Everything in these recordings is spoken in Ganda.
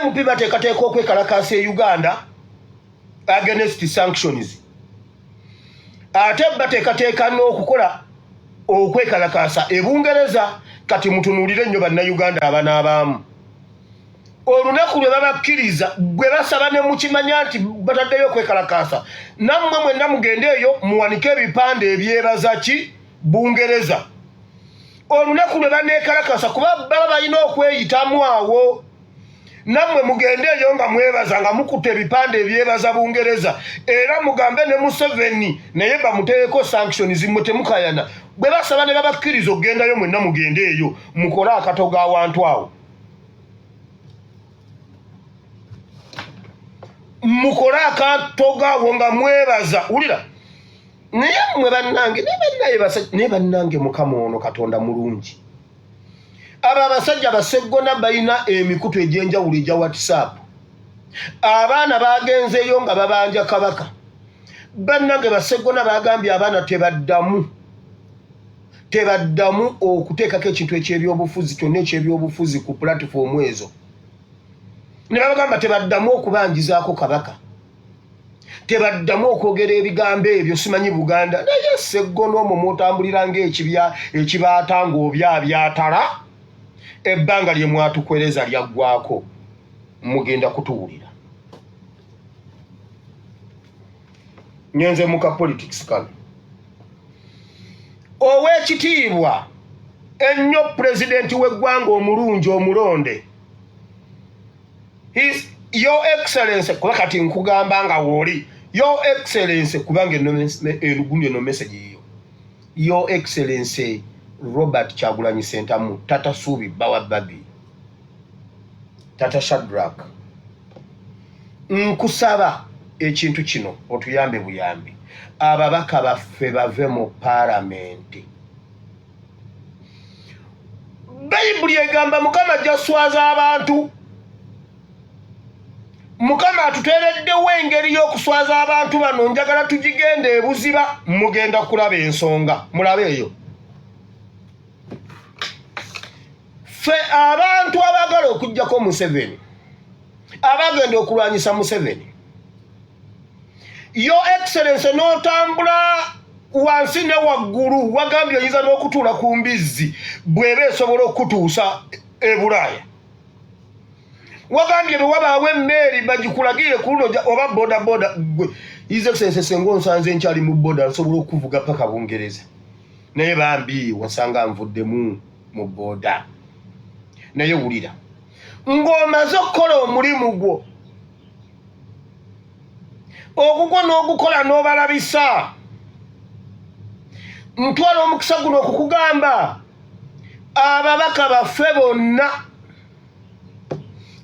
MP bateekateeka okwekalakaasa e Uganda against sanctions. Ate bateekateeka n'okukola okwekalakaasa e Bungereza. Kati mutunuulire nnyo bannayuganda abanaabaamu. Olunaku lwe babakkiriza gwe basaba ne mukimanya nti bataddeyo okwekalakaasa. Nammwe mwenna mugende eyo muwanike ebipande ebyebaza ki Bungereza. Olunaku lwe baneekalakaasa kuba baba balina okweyitamu awo. Nammwe mugende eyo nga mwebaza nga mukutte ebipande ebyebaza Bungereza. Era mugambe ne Museveni naye bamuteeko sanctions mmwe temukayana. Bwe basaba ne babakkiriza okugendayo mwenna mugende eyo mukole akatogo awantu awo. Mukole akatogo awo nga mwebaza. Wulira. Naye mmwe bannange ne bannange Mukama ono Katonda mulungi. Aba abasajja baseggona balina emikutu egy'enjawulo egya WhatsApp. Abaana bagenzeeyo nga babanja Kabaka. Bannange baseggona bagambye abaana tebaddamu okuteekako ekintu eky'ebyobufuzi kyonna eky'ebyobufuzi ku platform ezo. Ne babagamba tebaddamu okubangizaako Kabaka. Tebaddamu okwogera ebigambo ebyo simanyi Buganda. Naye seggona omwo mwotambulira ng'ekibaata ng'obyabyatala. Ebbanga lye mwatukwereza lyaggwako. Mugenda kutuwulira. Nyenze muka politics kano. Ow'ekitiibwa ennyo pulezidenti w'eggwanga omulungi omulonde. Your Excellency, kuba kati nkugamba nga wooli. Your Excellency, kubanga enugundi eno message yiyo. Your Excellency Robert Kyagulanyi Ssentamu, Tata Subi Bawa Babi, Tata Shadrack. Nkusaba ekintu kino otuyambe buyambi. Ababaka baffe bave mu paramenti. Bayibuli egamba Mukama jaswaza abantu. Mukama atuteereddewo engeri y'okuswaza abantu bano njagala tugigende ebuziba mugenda kulaba ensonga. Mulabe eyo. Fe abantu abagala okujjako Museveni. Abagenda okulwanyisa Museveni. Your Excellency n'otambula wansi ne waggulu wagambye oyinza n'okutuula ku mbizzi bw'eba esobola okutuusa e Bulaaya. Wagambye bwe wabaawo emmeeri bagikulagire ku luno oba bodaboda gwe His Excellency senga onsanze nkyali mu boda nsobola okuvuga paka Bungereza. Naye bambi wasanga nvuddemu mu boda. Naye wulira. Ng'omaze okukola omulimu gwo. Ogugwo n'ogukola n'obalabisa. Ntwala omukisa guno okukugamba. Ababaka baffe bonna.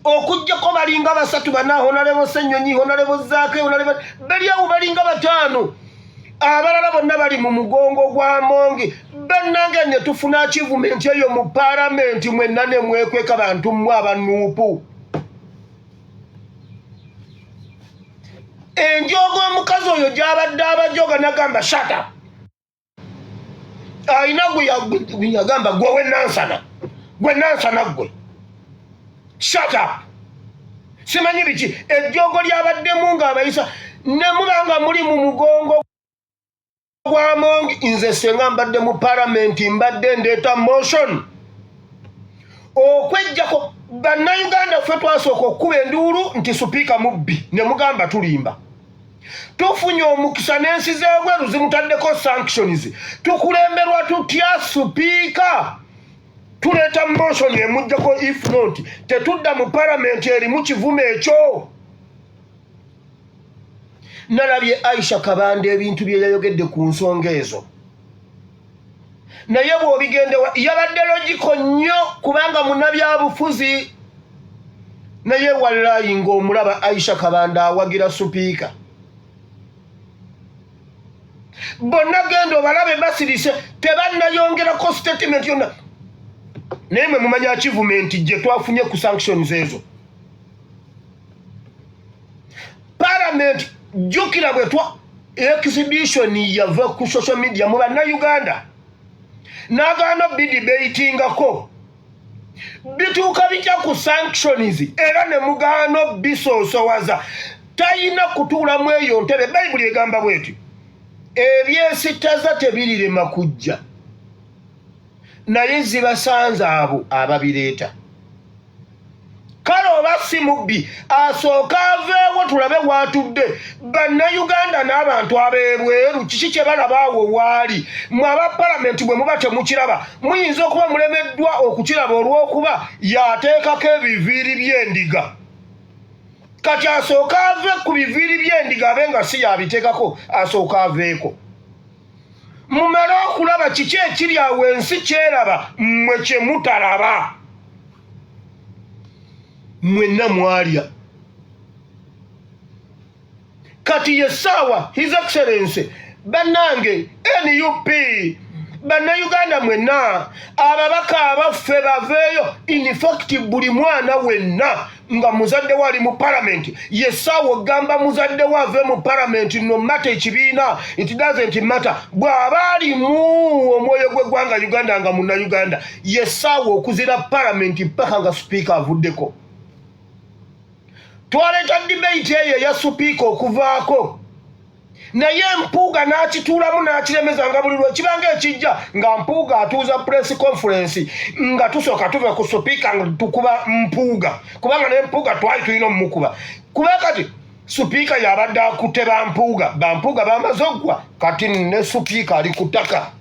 Okujjako balinga basatu bana Honorable Ssenyonyi, Honorable Zaake, Honorable baliawo balinga batano. Abalala bonna bali mu mugongo gwa Mongi. Bannange ne tufuna achievement eyo mu parliament mwenna ne mwekweka bantu mmwe abanuupu. Enjogo omukazi oyo gy'abadde abajoga n'agamba shut up. Ayina gwe yagamba gwe wennansana. Gwe nansana gwe. Shut up. Simanyi biki ejjogo lyabaddemu ng'abayisa ne mubanga muli mu mugongo gwa Mongi. Nze senga mbadde mu parliament mbadde ndeeta motion okwejjako bannayuganda ffe twasooka okkuba enduulu nti supiika mubbi ne mugamba tulimba. Tufunye omukisa n'ensi z'ebweru zimutaddeko sanctions. Tukulemberwa tutya supiika. Tuleta motion emujjako if not tetudda mu parliament erimu kivume ekyo. Nalabye Aisha Kabande ebintu bye yayogedde ku nsonga ezo. Naye bw'obigendewa yabadde logiko nnyo kubanga munnabyabufuzi. Naye wallahi ng'omulaba Aisha Kabande awagira supiika. Bonna genda obalabe basirise tebannayongerako statement yonna. Naye mwe mumanya achievement gye twafunye ku sanctions ezo. Parliament jukira bwe twa exhibition yava ku social media mu bannayuganda. N'agaana bidebatingako. bituuka bijja ku sanctions era ne mugaano bisoosowaza tayina kutuulamu eyo ntebe. Bayibuli egamba bweti ebyesittaza tebirirema kujja naye zibasanze abo ababireeta. Kale oba si mubbi asooka aveewo tulabe waatudde. Bannayuganda n'abantu ab'ebweru kiki kye balaba awo waali? Mmwe aba palamenti bwe muba temukiraba muyinza okuba mulemeddwa okukiraba olw'okuba yateekako ebiviiri by'endiga. Kati asooka ave ku biviiri by'endiga abe nga si yabiteekako, asooka aveeko. Mumale okulaba kiki ekiri awo ensi kyeraba mmwe kye mutalaba. Mwenna mwalya. Kati yessaawa His Excellency bannange NUP bannayuganda mwenna ababaka abaffe baveeyo. In fact buli mwana wenna nga muzadde wali mu parliament yessaawa gamba muzadde wave mu parliament no matter ekibiina it doesn't matter. Bw'aba alimu omwoyo gw'eggwanga Uganda nga munnayuganda yessaawa okuzira parliament ppaka nga speaker avuddeko. Twaleeta debate eyo ya supiika okuvaako naye Mpuuga n'akituulamu n'akiremeza nga buli lwe kibanga ekijja nga Mpuuga atuuza press conference nga tusooka tuve ku supiika nga tukuba Mpuuga kubanga ne Mpuuga twali tulina omumukuba. Kuba kati supiika yabadde akutte Bampuuga, Bampuuga bamaze oggwa kati ne supiika ali ku ttaka.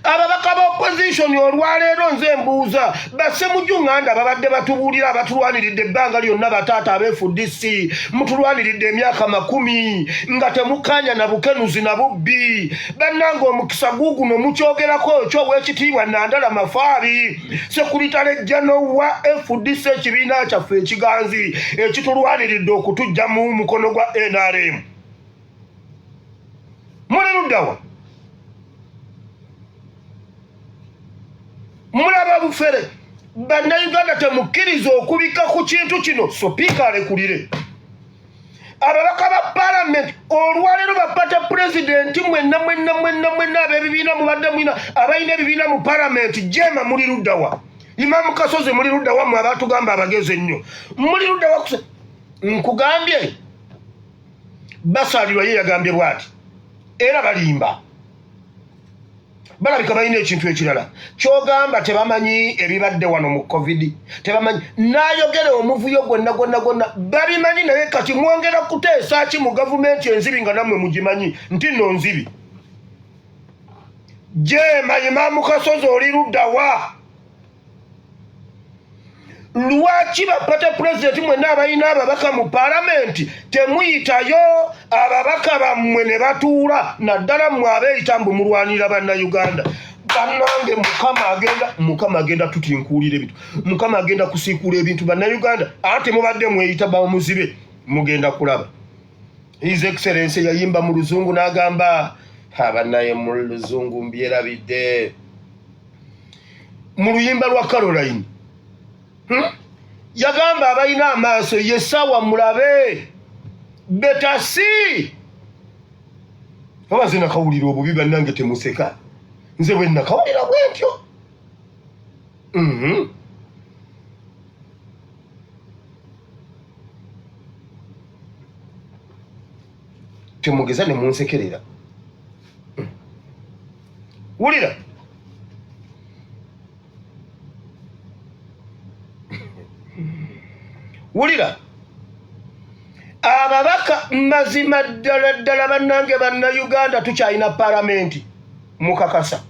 Ababaka ba opposition olwaleero nze mbuuza basse mu Uganda babadde batubuulira abatulwaniridde ebbanga lyonna bataata ab'FDC mutulwaniridde emyaka 10 nga temukanya na bukenuzi na bubbi. Bannange omukisa guguno mukyogerako ekyo w'ekitiibwa Nandala Mafaabi Sekuritale General wa FDC ekibiina kyaffe ekiganzi ekitulwaniridde okutujja mu mukono gwa NRM. Muli luddawa? Mulaba bufere. Bannayuganda temukkiriza okubika ku kintu kino supiika alekulire. Ababaka ba parliament olwaleero bapata pulezidenti mwenna ab'ebibiina mubadde mwina abalina ebibiina mu parliament jema muli luddawa? Imam Kasozi muli luddawa? Mmwe abatugamba abagezi ennyo muli luddawa? Nkugambye basalirwa ye yagambye bw'ati era balimba. Balabika balina ekintu ekirala kyogamba tebamanyi ebibadde wano mu covid tebamanyi nayogere omuvuyo gwonna babimanyi naye kati mwongera kuteesa ki mu gavumenti enzibi nga nammwe mugimanyi nti nno nzibi. Jema Imam Kasozi oli luddawa? Lwaki bapata pulezidenti mwenna abalina ababaka mu palamenti temuyitayo ababaka bammwe ne batuula naddala mmwe abeeyita mbu mulwanira bannayuganda? Bannange Mukama agenda tutinkuulira ebintu, Mukama agenda kusiikuula ebintu bannayuganda ate mubadde mweyita bamuzibe mugenda kulaba. His Excellency yayimba mu luzungu n'agamba abannaye mu luzungu mbyerabidde mu luyimba lwa Caroline. Yagamba abalina amaaso yessaawa mulabe betasi. Oba nze nakawulira obubi bannange temuseka nze bwe nakawulira bwentyo. Temugeza ne munsekerera. Wulira wulira ababaka mazima ddala bannange bannayuganda tukyalina palamenti mukakasa.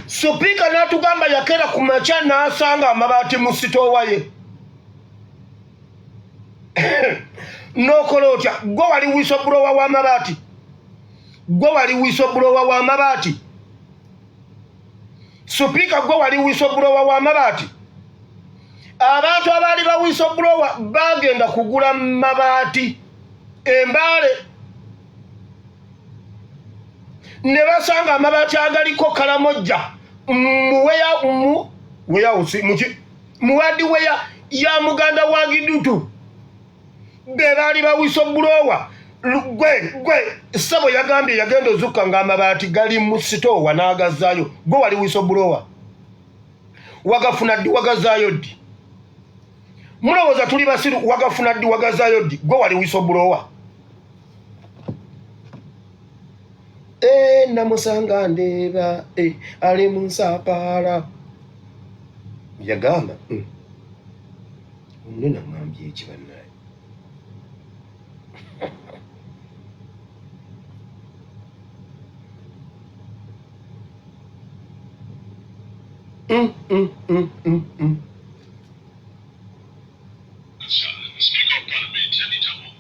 Supiika n'atugamba yakera ku makya n'asanga amabaati mu sitoowa ye. N'okola otya? Gwe wali whistleblower w'amabaati? Gwe wali whistleblower w'amabaati? Supiika gwe wali whistleblower w'amabaati? Abantu abaali ba whistleblower bagenda kugula mabaati Embaale ne basanga amabaati agaliko Kalamojja muwadi weya ya muganda wa Gidutu be baali ba whistleblower gwe sabo yagambye yagenda ozukka ng'amabaati gali mu sitoowa n'agazaayo gwe wali whistleblower wagafuna ddi wagazaayo ddi mulowooza tuli basiru wagafuna ddi wagazaayo ddi gwe wali whistleblower namusanga ndeeba ali mu nsapaala yagamba omunene amwambye eki bannaye Speaker of Parliament Anita Among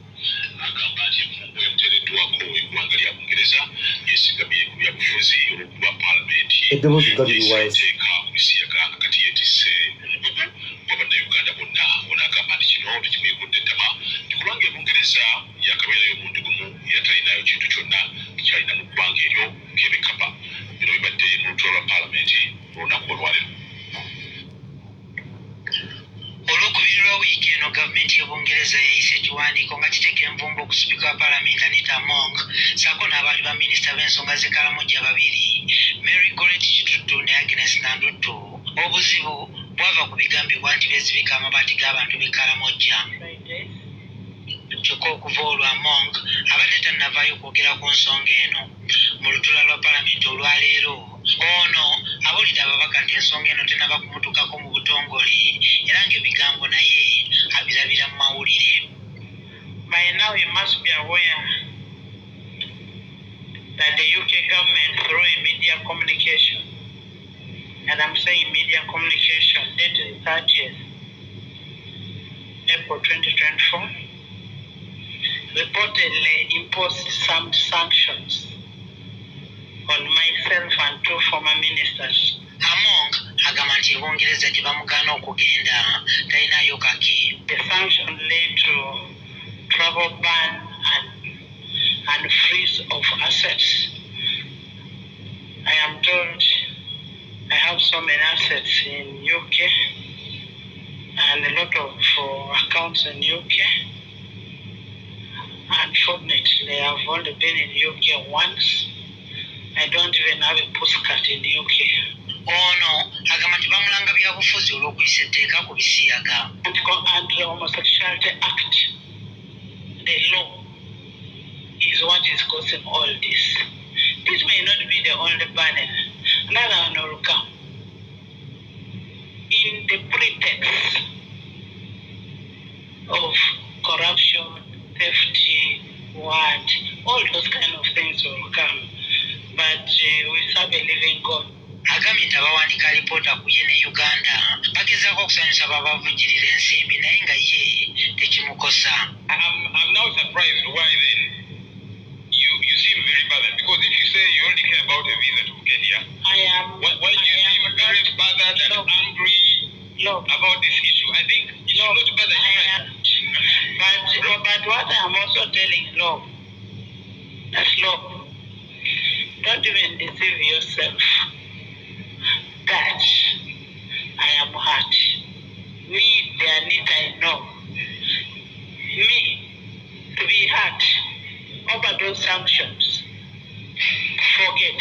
agamba nti enfumbo emuteereddwako eggwanga lya Bungereza yeesigamye ku byabufuzi olw'okuba Parliament yeeteeka ku misiyaga kati yeetisse omugugu gwa bannayuganda bonna. Ono agamba nti kino tekimwekudde ttama nti kubanga Bungereza yakabeerayo omuntu gumu era talinayo kintu kyonna kyalina mu ggwanga eryo ng'ebekapa. Bino bibadde mu lutalo lwa Parliament olunaku olwaleero. Olwokubiri lwa wiiki eno gavumenti y'Obungereza yayise ekiwandiiko nga kiteeka envumbo ku sipiika wa Paalamenti Anita Among ssaako n'abaali baminisita b'ensonga z'ekalamoja babiri Mary Goretti Kituttu ne Agnes Nanduttu. Obuzibu bwava ku bigambibwa nti beezibika amabaati g'abantu b'e Karamoja. Kyokka okuva olwo Among abadde tannavaayo kwogera ku nsonga eno. Mu lutuula lwa Paalamenti olwaleero ono abulidde ababaka nti ensonga eno tenaba kumutukako mu butongole era ng'ebigambo naye abirabira mu mawulire. By now you must be aware that the UK government through a media communication, and I'm saying media communication, dated 30th April 2024, reportedly imposed some sanctions on myself and two former ministers. Among agamba nti Bungereza gye bamugaana okugenda talinayo kaki. The sanction led to travel ban and freeze of assets. I am told I have so many assets in UK and a lot of accounts in UK. Unfortunately, I've only been in UK once. I don't even have a postcard in UK. Ono agamba nti bamulanga byabufuzi olw'okuyisa etteeka ku bisiyaga. And the Homosexuality Act, the law, is what is causing all this. This may not be the only panel. Another one will come. In the pretext of corruption, theft, all those kind of things will come. But we serve a living God. Agambye nti abawandiika alipoota ku ye ne Uganda bagezaako okusanyusa babavujjirira ensimbi naye nga ye tekimukosa. I'm now surprised why then you seem very bothered, because if you say you only care about a visa to Kenya, why do you seem very bothered and angry about this issue? I think it should not bother you. But what I'm also telling law, that's law. Don't even deceive yourself that I am hurt. Me, the Anita, I know. Me, to be hurt over those sanctions. Forget.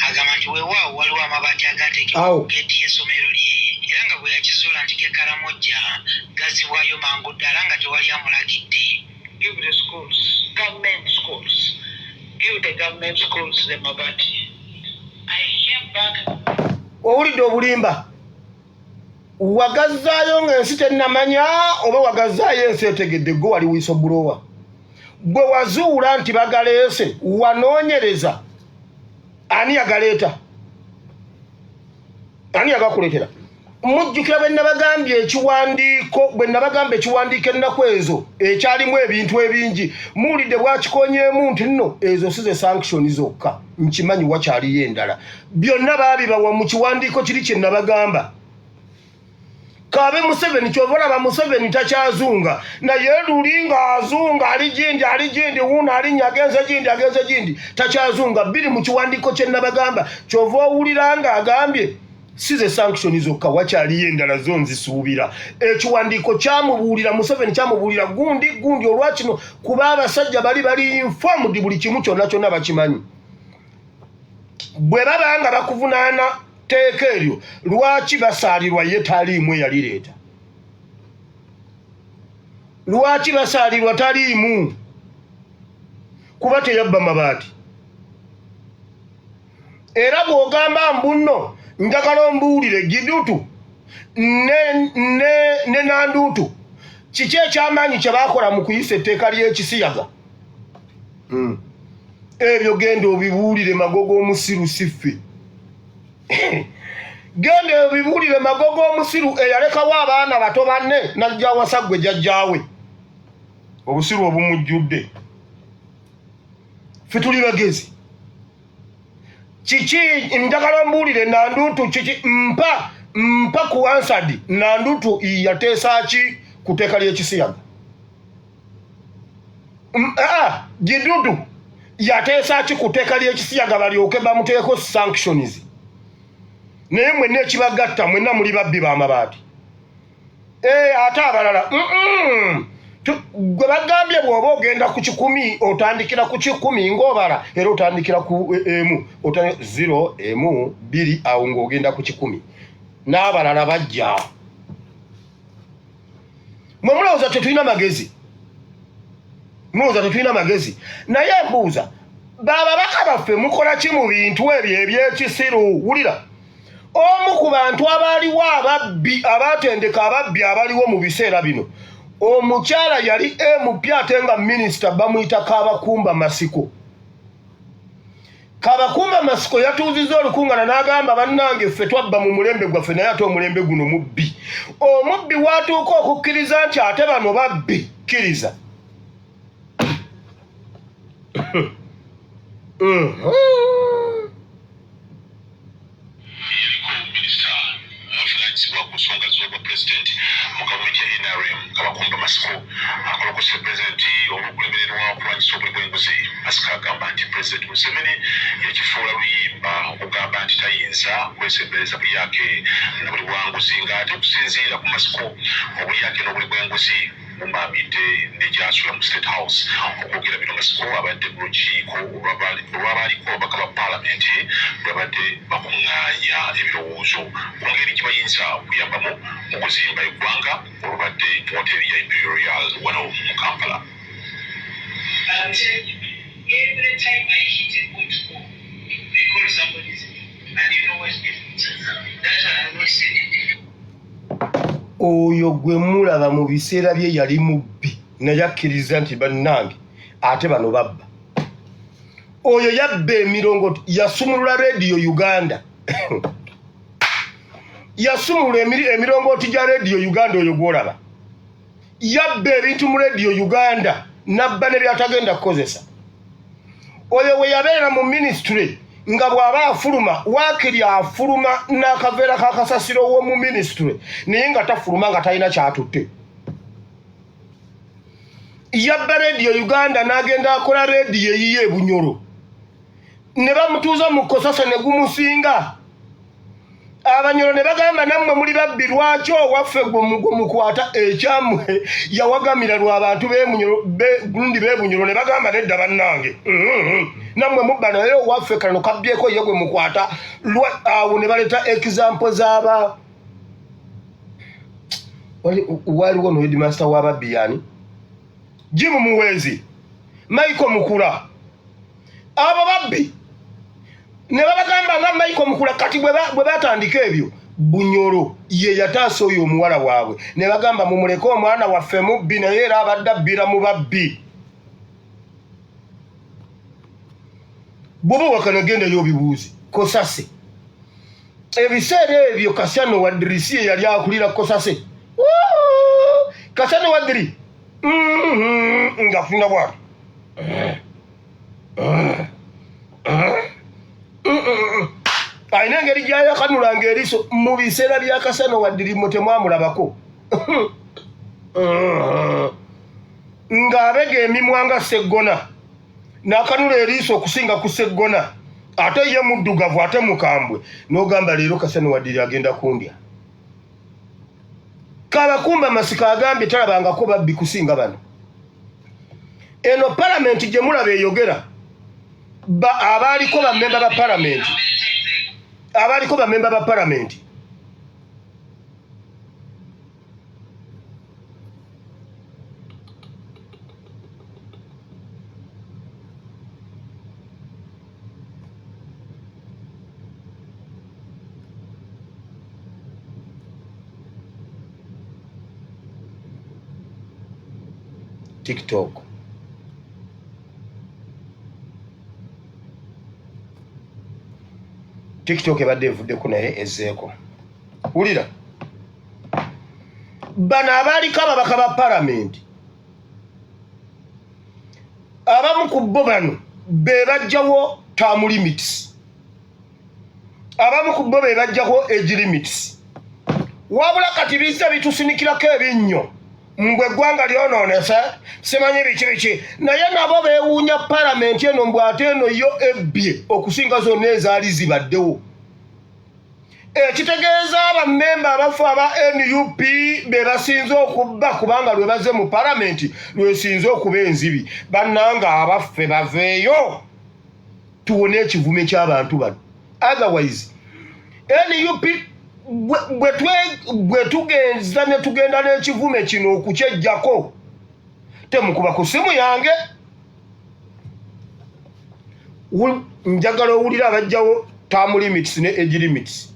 Agamba nti weewaawo waliwo amabaati agateekebwa ku geeti y'essomero lye era nga bwe yakizuula nti g'e Karamoja gazzibwayo mangu ddala nga tewali amulagidde. Give the schools, government schools. Give the government schools the mabati. I came back. Owulidde obulimba wagazzaayo ng'ensi tennamanya oba wagazzaayo ensi etegedde gwe wali whistleblower. Gwe wazuula nti bagaleese wanoonyereza ani yagaleeta? Ani yagakuleetera? Mujjukira bwe nabagambye ekiwandiiko ennaku ezo ekyalimu ebintu ebingi muwulidde bwakikonyeemu nti nno ezo si ze sanction zokka nkimanyi wakyaliyo endala byonna baabibawa mu kiwandiiko kiri kye nabagamba. Kabe Museveni kyova olaba Museveni takyazunga naye luli ng'azunga ali gindi wuuno alinnya agenze gindi takyazunga biri mu kiwandiiko kye nabagamba. Kyova owulira ng'agambye size sanction zokka wakyaliyo endala zo nzisuubira ekiwandiiko kyamubuulira Museveni kyamubuulira gundi olwakino kuba abasajja bali informed buli kimu kyonna bakimanyi bwe baba nga bakuvunaana teeka eryo lwaki basaalirwa ye taliimu eyalireeta lwaki basaalirwa taliimu kuba teyabba mabaati era bw'ogamba mbunno njagala ombuulire Gidutu ne Nandutu kiki ekyamaanyi kye baakola mu kuyisa etteeka ly'ekisiyaga ebyo genda obibuulire Magogo omusiru siffe genda obibuulire Magogo omusiru eyalekawo abaana bato banne najja wasaggwe jjajjaawe obusiru obumujjudde ffe tuli bagezi kiki njagala ombuulire Nandutu kiki mpa ku ansadi Nandutu yateesa ki ku tteeka ly'ekisiyaga Gidutu yateesa ki ku tteeka ly'ekisiyaga balyoke bamuteeko sanctions naye mwenna ekibagatta mwenna muli babbi b'amabaati ate abalala gwe bagambye bw'oba ogenda ku 10 otandikira ku 10 ng'obala era otandikira ku emu 0 emu 2 awo ng'ogenda ku 10 n'abalala bajja mwe mulowooza tetulina magezi naye mbuuza bababaka baffe mukola ki mu bintu ebyo ebyekisiru wulira omu ku bantu abaaliwo ababbi abatendeka ababbi abaliwo mu biseera bino omukyala yali MP ate nga minisita bamuyita Kabakumba Masiko yatuuzizza olukungana n'agamba bannange ffe twabba mu mulembe gwaffe naye ate omulembe guno mubbi omubbi watuuka okukkiriza nti ate bano babbi kkiriza Kabakumba Masiko akolokose pulezidenti olukulembererwa okulwanyisa obulenguzzi Masiko agamba nti pulezidenti Museveni yakifuula luyimba okugamba nti tayinza kwesembereza buyake na buli bwanguzi ng'ate okusinziira ku Masiko obuyake n'obuli bwenguzi bumbambidde n'egyasula mu State House okwogera bino Masiko abadde mu lukiiko olwabaaliko ababaka ba paalamenti lwabadde bakuŋŋaanya ebirowoozo ku ngeri gye bayinza okuyambamu mu kuzimba eggwanga olubadde mu hoteri ya Imperial wano mu Kampala. Every time I hit a good score, I call somebody's name, and you know what's different. That's why I'm not saying it. Oyo gwe mulaba mu biseera bye yali mubbi naye akkiriza nti bannange ate bano babba oyo yabba emirongo yasumulula Radio Uganda yasumulula emirongooti gya Radio Uganda oyo gwolaba yabba ebintu mu Radio Uganda nabba ne byatagenda kukozesa oyo we yabeera mu ministry nga bw'aba afuluma waakiri afuluma n'akaveera k'akasasiro w'omu ministry naye nga tafuluma nga talina kyatutte yabba Radio Uganda n'agenda akola rediyo eyiye Bunyoro ne bamutuuza mu Kosasa ne gumusinga Abanyoro ne bagamba nammwe muli babbi lwaki owaffe gwe mukwata ekyamwe yawagamira lw'abantu gundi b'Ebunyoro ne bagamba nedda bannange nammwe mubba naye owaffe kano kabbyeko ye gwe mukwata awo ne baleeta example z'aba waliwo no headmaster w'ababbi yani Jimu Muwezi Michael Mukula abo babbi ne babagamba nga Michael Mukula kati bwe batandika ebyo Bunyoro ye yataasa oyo omuwala waabwe ne bagamba mumuleke omwana waffe mubbi naye era abadde abbira mu babbi bwoba wakanagenda bibuuzi Kosase ebiseera ebyo Kasyano Wadrisi ye yali akulira Kosase Kasyano Wadri nga funa bwati ayina engeri gyayakanulanga eriiso mu biseera bya Kasyano Wadri temwamulabako ng'abega emimwa nga Sseggona n'akanula eriiso okusinga ku Sseggona ate ye muddugavu ate mukambwe n'ogamba leero Kasano Wadiri agenda kundya. Kabakumba Masiko agambye talabangako babbi kusinga bano. Eno palamenti gye mulaba eyogera abaaliko bammemba ba palamenti TikTok. TikTok ebadde evuddeko naye ezzeeko. Wulira. Bano abaaliko ababaka ba palamenti. Abamu ku bo bano be bajjawo term limits. Abamu ku bo be bajjawo age limits. Wabula kati bizza bitusinikirako ebinnyo. Mbwe eggwanga lyonoonese simanyi biki naye nabo beewuunya palamenti eno mbwe ate eno yo ebbye okusinga zonna ezaali zibaddewo. Ekitegeeza abammemba abafu aba NUP be basinze okubba kubanga lwe bazze mu palamenti lwesinze okuba enzibi. Bannanga abaffe baveeyo tuwone ekivume ky'abantu bano. Otherwise NUP bwe tugenza ne tugenda n'ekivume kino okukyejjako temukuba ku simu yange. Njagala owulira abajjawo term limits ne age limits.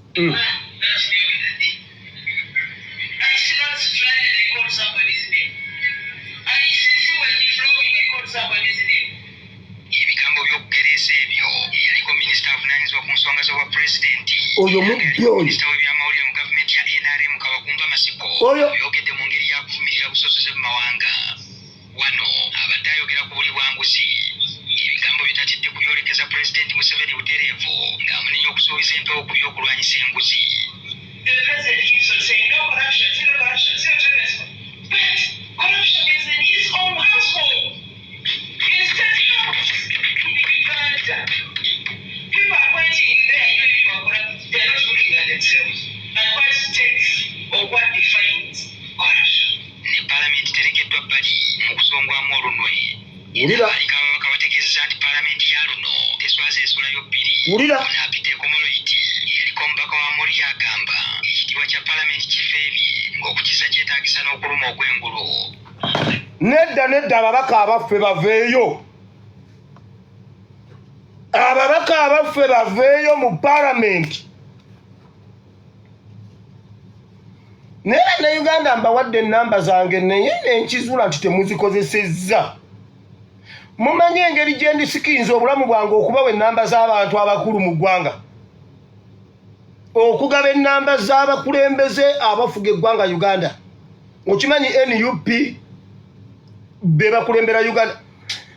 Oyo mubbi oyo oyo yogedde mu ngeri yakuvumirira busosoze mu mawanga wano abadde ayogera ku buli bwanguzi ebigambo bitatidde kubyolekeza pulezidenti Museveni butereevu ng'amunenya okusuubiza empewo ku by'okulwanyisa enguzi. Wulira. Wulira. Nedda ababaka abaffe baveeyo. Ababaka abaffe baveeyo mu palamenti. Ne Uganda mbawadde ennamba zange naye nenkizula nti temuzikozesezza. Mumanyi engeri gye ndisikinza obulamu bwange okubawa ennamba z'abantu abakulu mu ggwanga. Okugaba ennamba z'abakulembeze abafuga eggwanga Uganda. Okimanyi NUP be bakulembera Uganda.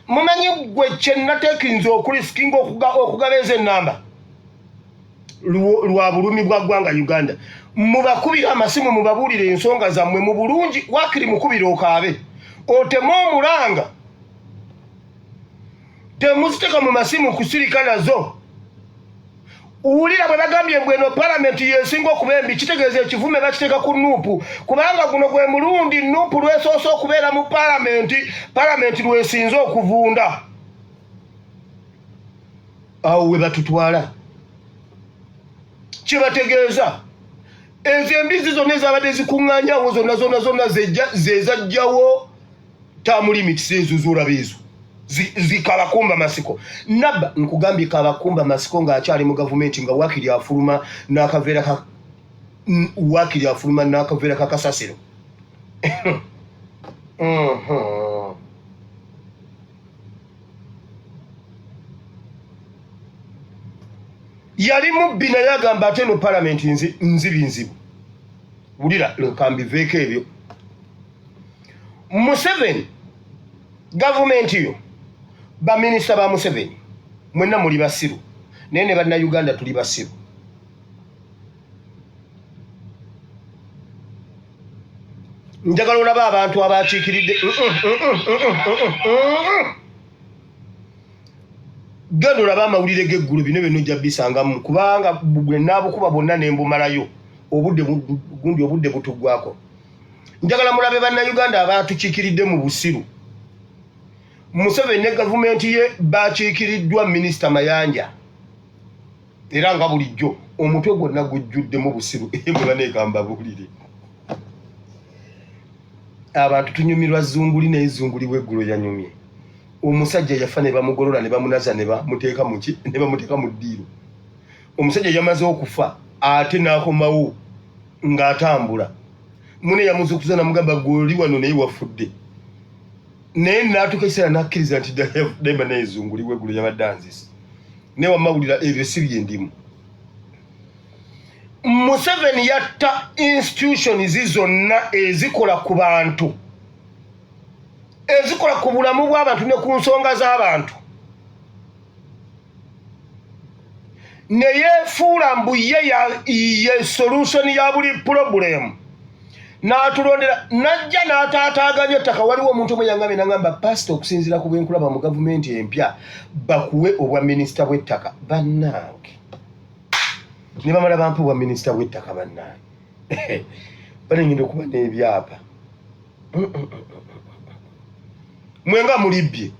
Mumanyi gwe kye nateekinza okulisikinga okugaba ezo ennamba lwa bulumi bwa ggwanga Uganda. Mubakubira amasimu mubabuulire ensonga zammwe mu bulungi wakiri mukubira okaabe. Otema omulanga temuziteka mu masimu kusirika nazo. Uwulira bwe bagambye mbwe eno palamenti yesinga okuba embi kitegeeza ekivume bakiteeka ku Nuupu kubanga guno gwe mulundi Nuupu lwesoose okubeera mu palamenti lwesinze okuvunda. Awo we batutwala kye bategeeza ezo embizi zonna ezabadde zikuŋŋaanyawo zonna zezajjawo term limits ezo z'olaba ezo Kabakumba Masiko. Nabba nkugambye Kabakumba Masiko ng'akyali mu gavumenti nga wakiri afuluma n'akaveera ka kasasiro. Yali mubbi naye agamba ate no palamenti nzibu. Wulira nkambiveeko ebyo. Museveni gavumenti yo baminisita ba Museveni mwenna muli basiru naye ne bannayuganda tuli basiru. Njagala olaba abantu abakiikiridde gano laba amawulire g'eggulu bino bino bisangamu kubanga bwe naabukuba bonna ne mbumalayo obudde butuggwako. Njagala mulabe bannayuganda abaatukiikiridde mu Busiru. Museveni ne gavumenti ye baakiikiriddwa Minisita Mayanja. Era nga bulijjo omutwe gwonna gujjudde mu Busiru mwe baneegamba buwulire. Abantu tunyumirwa Zunguli naye Zunguli w'eggulo yanyumye. Omusajja yafa ne bamugolola ne bamunaza ne bamuteeka mu ddiiro. Omusajja yamaze okufa ate n'akomawo ng'atambula. Mune yamuzukuza namugamba goli wano naye wafudde. Naye n'atuuka ekiseera n'akkiriza nti ddemba naye Zunguli w'eggulo yabadde anzise. Ne wamawulira ebyo si bye ndimu. Museveni yatta institutions zonna ezikola ku bantu. Ezikola ku bulamu bw'abantu ne ku nsonga z'abantu. Ne yeefuula mbu ye solution ya buli problem. N'atulondera najja n'ataataaganya ettaka. Waliwo omuntu omwe yangambye n'agamba pasita okusinziira ku bwenkulaba mu gavumenti empya bakuwe obwa minisita bw'ettaka. Bannange ne bamala bampa obwa minisita bw'ettaka bannange banengenda okuba n'ebyapa. Mwenga mulibbye.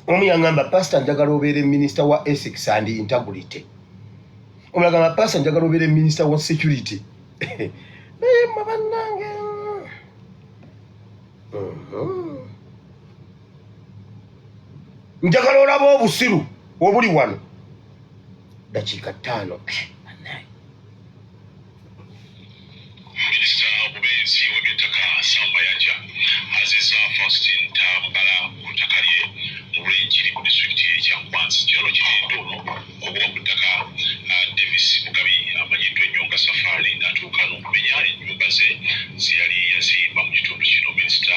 Omu yangamba pasita njagala obeere minisita wa ethics and integrity. Omulagamba pasita njagala obeere minisita wa security. Naye bannange njagala olaba obusiru obuli wano dakiika 5. Minisita Bubenzi w'eby'ettaka Sam Mayanja azizza Faustin Tambala ku ttaka lye mu Rwengiri ku disitulikiti y'Ekyankwanzi. Kino kirinde ono okuba ku ttaka Davis Mugabi amanyiddwa ennyo nga Safari n'atuuka n'okumenya ennyumba ze yali yazimba mu kitundu kino. Minisita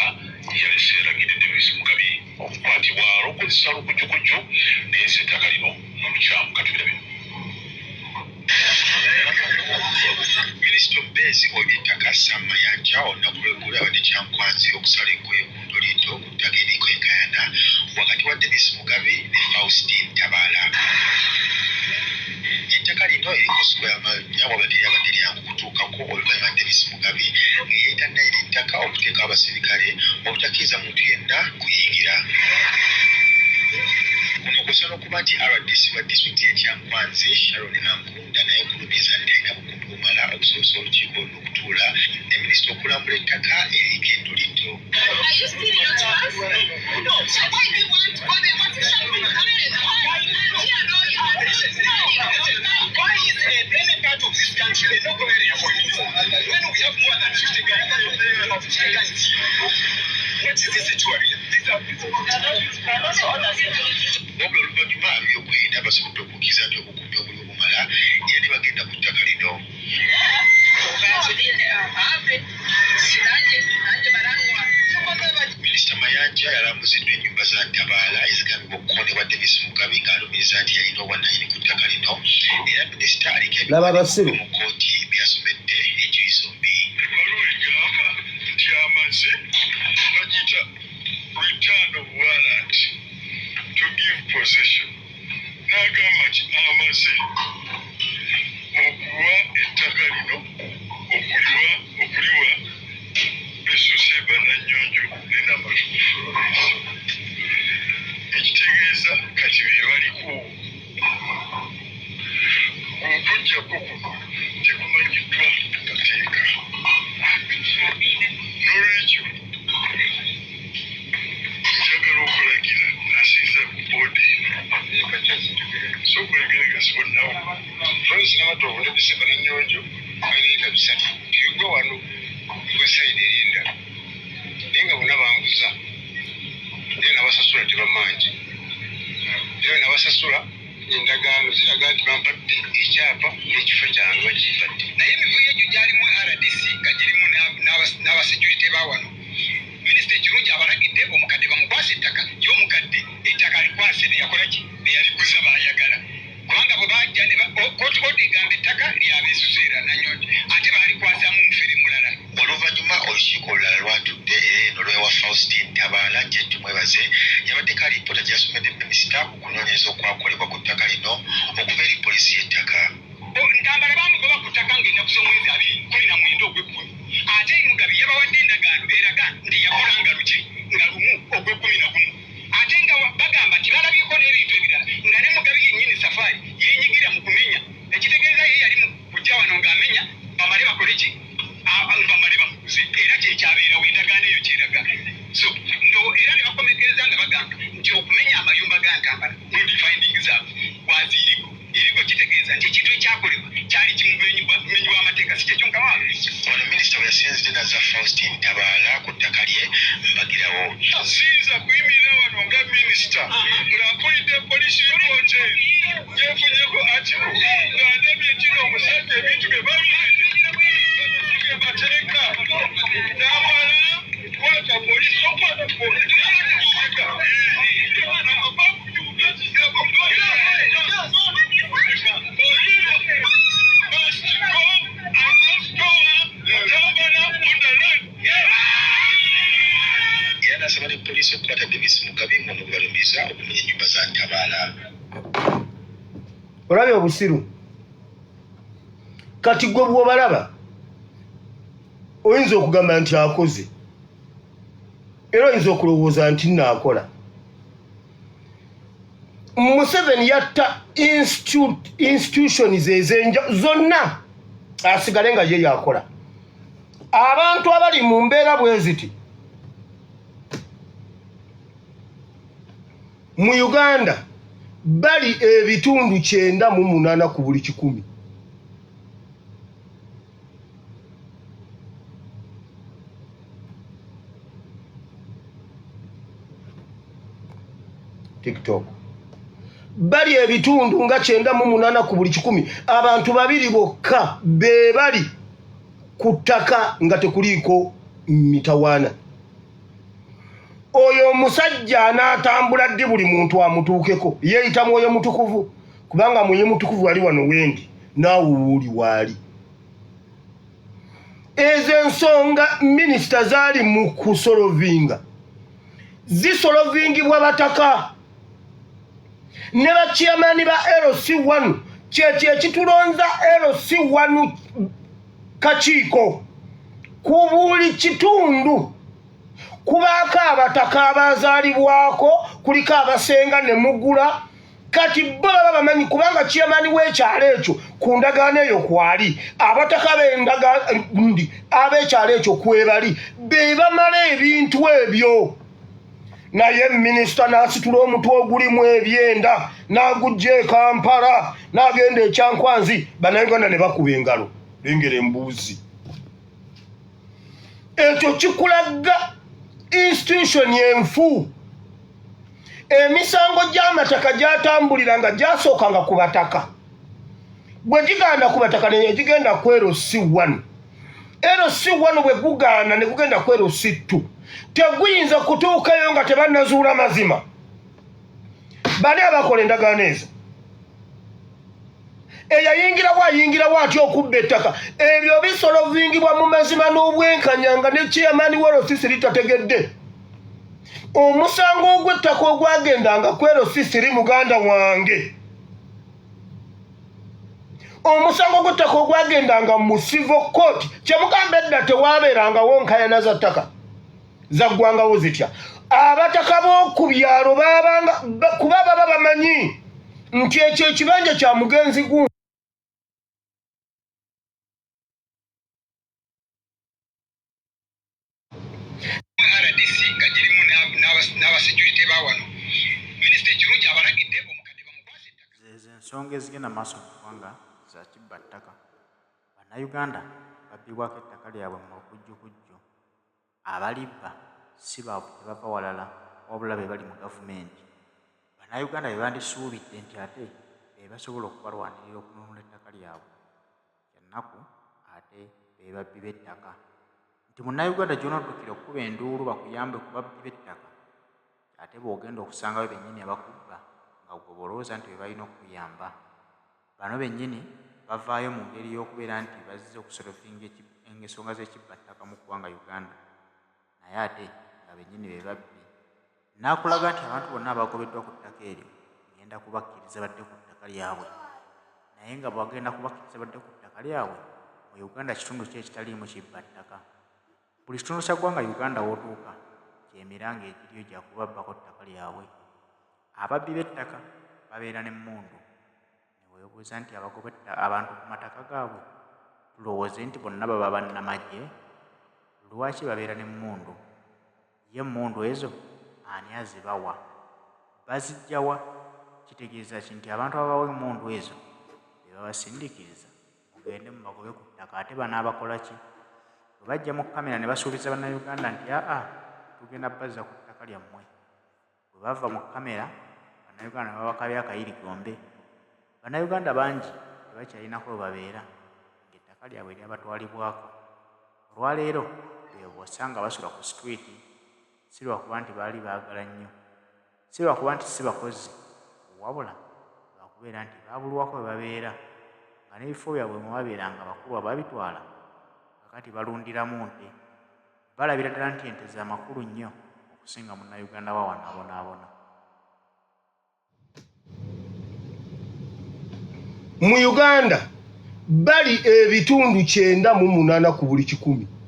yalese eragidde Davis Mugabi okukwatibwa olw'okukozesa olukujjukujju n'ensi ettaka lino n'olukyamu. Katubirabe. Minisita Bubenzi w'eby'ettaka Sam Mayanja olunaku lw'eggulo abadde Kyankwanzi okusala engoye ku Ndolindo ku ttaka eriko enkayana wakati wa Davis Mugabi ne Faustin Tabaala. Ettaka lino eriko square manya wabadde lyabadde lyangu kutuukako oluvannyuma Davis Mugabi ng'eyita nnayiri ettaka okuteeka abaserikale obutakkiriza muntu yenna kuyingira. Kuno kusala okuba nti RDC wa disitulikiti y'Ekyankwanzi Sharon Nankunda naye kulumiza nti alina bukugu bumala okusobozesa olukiiko olw'okutuula ne minisita okulambula ettaka eriko Endolindo. Wabula oluvannyuma ab'ebyokwerinda basobodde okukkiriza nti obukuumi obuli obumala era ne bagenda ku ttaka lino. Minisita Mayanja yalambuziddwa ennyumba za Tabaala ezigambibwa okukonebwa Davis Mugabi ng'alumiriza nti yalina obwannannyini ku ttaka lino era minisita aliko ebikulu mu kkooti by'asomedde ekyo isombi. Ebbaluwa egamba nti amaze bagiyita return of warrant to give possession. N'agamba nti amaze okuwa ettaka lino okuliwa Besusse Bannannyonjo ne Namatuufu. Ekitegeeza kati be baliko okujjako kuno tekumanyiddwa gateeka. N'olwekyo njagala okulagira nasinza ku boodi eno sokulegeregasi bonnawo Francis Namatovu ne Besusse Bannannyonjo balina bisatu tuyuga wano gwesayidi erinda naye nga bonna banguza era nabasasula tebamangi era nabasasula endagaano ziraga nti bampadde ekyapa n'ekifo kyange bakimpadde naye emivuyo egyo gyalimu RDC nga girimu n'abasekurite bawano. Minisita ekirungi abalagidde omukadde bamukwasa ettaka y'omukadde ettaka alikwase neyakolaki neyaliguza baayagala kubanga bwe bajja kooti egamba ettaka lyabeesuze era Nanyonjo ate baalikwasamu mufere mulala. Oluvannyuma olukiiko olulala lwatudde eno lwewa Faustin Tabaala Jettimwe yasomedde minisita okunoonyereza okwakolebwa ku ttaka lino okuva eri poliisi y'ettaka. Ntambala bamugoba ku ttaka ng'ennaku z'omwezi 29 ogw'ekkumi. Ate Mugabi yabawadde endagaano eraga nti yakola nga luki nga lumu ogw'ekkumi. Ate nga bagamba nti balabyeko n'ebintu ebirala nga ne Mugabi yennyini Safari yeenyigira mu kumenya. Ekitegeeza ye yali mu kujja wano ng'amenya bamale bakole ki? Bamale bamukuze. Era kyekyabeerawo endagaano eyo kyeraga. So era ne bakomekereza nga bagamba nti okumenya amayumba ga Ntambala nodi finding zaabwe waziriko. Eriko kitegeeza nti ekintu ekyakolebwa kyali kimumenyi w'amateeka si kyekyo nkama. Ono minisita bwe yasinzidde naza Faustin Tabaala ku ttaka lye mbagirawo. Sinza kuyimirira wano nga minisita ng'akulidde poliisi y'okwotera yeefunyeko atiro ng'andabye kino omusajja ebintu bye babirede amateeka n'amala kwata poliisi okwata poliisi yanasaba ne poliisi okukwata Davis Mugabi ngono okubalumiriza okumenya ennyumba za Ntabaala. Olabye obusiru kati gwe bw'obalaba oyinza okugamba nti akoze era oyinza okulowooza nti naakola. Museveni yatta institutions ezenja zonna asigale nga ye yakola. Abantu abali mu mbeera bwe ziti mu Uganda bali ebitundu 98 ku buli 100. TikTok bali ebitundu nga 98 ku buli 100. Abantu babiri bokka be bali ku ttaka nga tekuliiko mitawaana. Oyo omusajja anaatambula ddi buli muntu amutuukeko yeeyita Mwoyo Mutukuvu kubanga Mwoyo Mutukuvu ali wano wendi naawe wuuli waali. Ezo ensonga minisita zaali mu kusolovinga zisolovingibwa bataka ne bachairman ba LC1 kyekyo ekitulonza LC1 kakiiko ku buli kitundu kubaako abataka abazaalibwako kuliko abasenga ne mugula kati bo baba bamanyi kubanga chairman w'ekyalo ekyo ku ndagaano eyo kwali abataka b'endagaano ab'ekyalo ekyo kwebali be bamala ebintu ebyo. Naye minisita n'asitula omutwe ogulimu ebyenda n'agujja e Kampala n'agenda e Kyankwanzi bannayuganda ne bakuba engalo lengera embuuzi. Ekyo kikulaga institution enfu. Emisango gy'amataka gyatambuliranga gyasookanga ku bataka. Bwe giganda ku bataka ne gigenda ku LC1. LC1 bwe gugaana ne gugenda ku LC2. Teguyinza kutuukayo nga tebannazuula mazima. Bani abakola endagaano ezo? Eyayingirawo atya okubba ettaka. Ebyo bisolovingibwa mu mazima n'obwenkanya nga ne chairman w'LC3 tategedde. Omusango ogw'ettaka ogwagendanga ku LC3 muganda wange. Omusango gw'ettaka ogwagendanga mu civil court kyemugamba edda tewaabeerangawo nkayana za ttaka zaggwangawo zitya. Abataka b'oku byalo kuba baba bamanyi nti ekyo ekibanja kya mugenzi gumu. RDC nga girimu n'abasecurity bawano minisita ekirungi abalagidde omukadde bamukwasa ettaka. Ezo ensonga ezigenda maaso mu ggwanga za kibba ttaka. Bannayuganda babbibwako ettaka lyabwe mu lukujjukujju. Abalibba si tebava walala wabula be bali mu gavumenti. Bannayuganda be bandisuubidde nti ate be basobola okubalwanirira okununula ettaka lyabwe. Kyannaku ate be babbi b'ettaka. Nti munnayuganda gy'onoddukira okkuba enduulu bakuyambe ku babbi b'ettaka. Ate bw'ogenda okusangayo bennyini abakubba nga gwe bolowooza nti be balina okuyamba. Bano bennyini bavaayo mu ngeri y'okubeera nti bazze okusolovinga ensonga z'ekibba ttaka mu ggwanga Uganda. Naye ate nga bennyini be babbi n'akulaga nti abantu bonna abagobeddwa ku ttaka eryo ngenda kubakkiriza badde ku ttaka lyabwe. Naye nga bwagenda kubakkiriza badde ku ttaka lyabwe, mu Uganda kitundu ki ekitaliimu kibba ttaka? Buli kitundu kya ggwanga Uganda w'otuuka ky'emiranga egiriyo gya kubabbako ttaka lyabwe. Ababbi b'ettaka babeera n'emmundu. Ne weebuuza nti abagobetta abantu ku mataka gaabwe tulowooze nti bonna baba bannamagye? Lwaki babeera n'emmundu? Ye emmundu ezo ani azibawa? Bazijja wa? Kitegeeza ki nti abantu ababawa emmundu ezo be babasindiikiriza mugende mu bagobe ku ttaka, ate banaabakola ki? Bwe bajja mu kamera ne basuubiza bannayuganda nti tugenda bazza ku ttaka lyammwe. Bwe bava mu kamera bannayuganda ne babakabya akayirigombe. Bannayuganda bangi tebakyalinako we babeera ng'ettaka lyabwe lyabatwalibwako. Olwaleero be bw'osanga basula ku sitwiti, si lwakuba nti baali baagala nnyo, si lwakuba nti si bakozi, wabula lwakubeera nti baabulwako we babeera, nga n'ebifo byabwe mwe babeeranga bakulu ababitwala kakati balundiramu nte. Balabira ddala nti ente za makulu nnyo okusinga munnayuganda wa wano abonaabona. Mu Uganda bali ebitundu 98 ku buli 100.